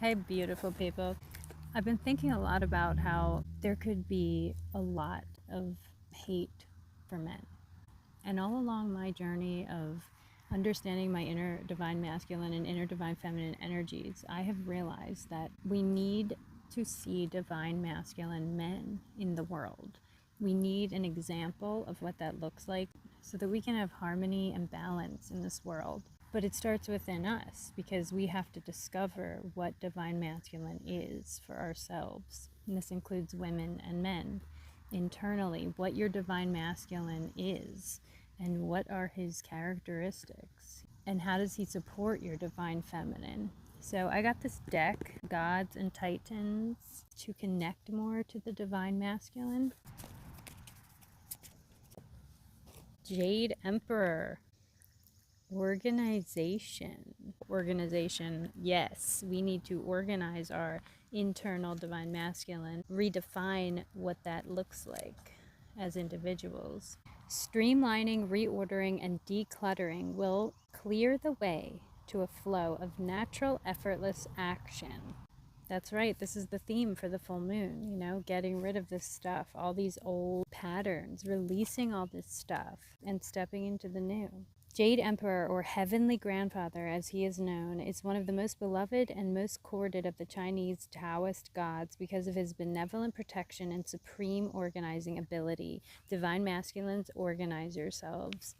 Hey, beautiful people. I've been thinking a lot about how there could be a lot of hate for men. And all along my journey of understanding my inner divine masculine and inner divine feminine energies, I have realized that we need to see divine masculine men in the world. We need an example of what that looks like so that we can have harmony and balance in this world. But it starts within us because we have to discover what divine masculine is for ourselves. And this includes women and men. Internally, what your divine masculine is and what are his characteristics and how does he support your divine feminine. So I got this deck, Gods and Titans, to connect more to the divine masculine. Jade Emperor. Organization. Yes, we need to organize our internal divine masculine, redefine what that looks like as individuals. Streamlining, reordering, and decluttering will clear the way to a flow of natural, effortless action. That's right, this is the theme for the full moon, getting rid of this stuff, all these old patterns, releasing all this stuff, and stepping into the new. Jade Emperor, or Heavenly Grandfather as he is known, is one of the most beloved and most courted of the Chinese Taoist gods because of his benevolent protection and supreme organizing ability. Divine masculines, organize yourselves.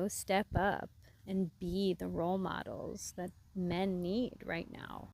Step up and be the role models that men need right now.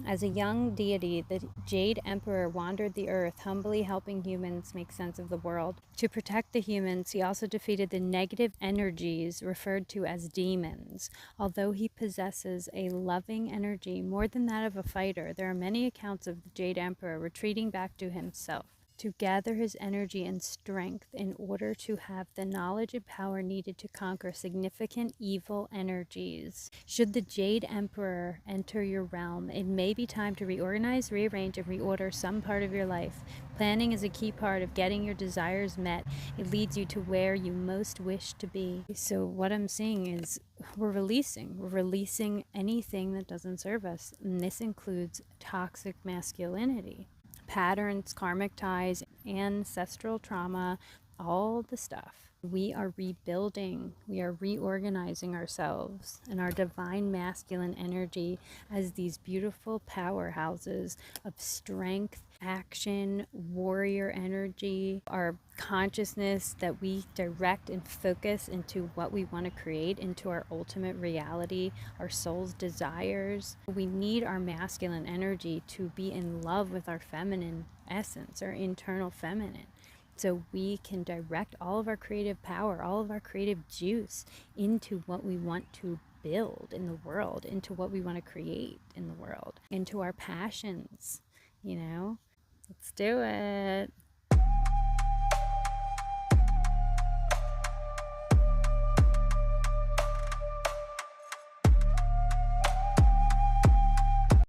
As a young deity, the Jade Emperor wandered the earth, humbly helping humans make sense of the world. To protect the humans, he also defeated the negative energies referred to as demons. Although he possesses a loving energy more than that of a fighter, there are many accounts of the Jade Emperor retreating back to himself to gather his energy and strength in order to have the knowledge and power needed to conquer significant evil energies. Should the Jade Emperor enter your realm, it may be time to reorganize, rearrange, and reorder some part of your life. Planning is a key part of getting your desires met. It leads you to where you most wish to be. So what I'm seeing is we're releasing anything that doesn't serve us, and this includes toxic masculinity. Patterns, karmic ties, ancestral trauma, all the stuff. We are rebuilding, we are reorganizing ourselves and our divine masculine energy as these beautiful powerhouses of strength, action, warrior energy, our consciousness that we direct and focus into what we want to create, into our ultimate reality, our soul's desires. We need our masculine energy to be in love with our feminine essence, our internal feminine. So we can direct all of our creative power, all of our creative juice into what we want to build in the world, into what we want to create in the world, into our passions, Let's do it.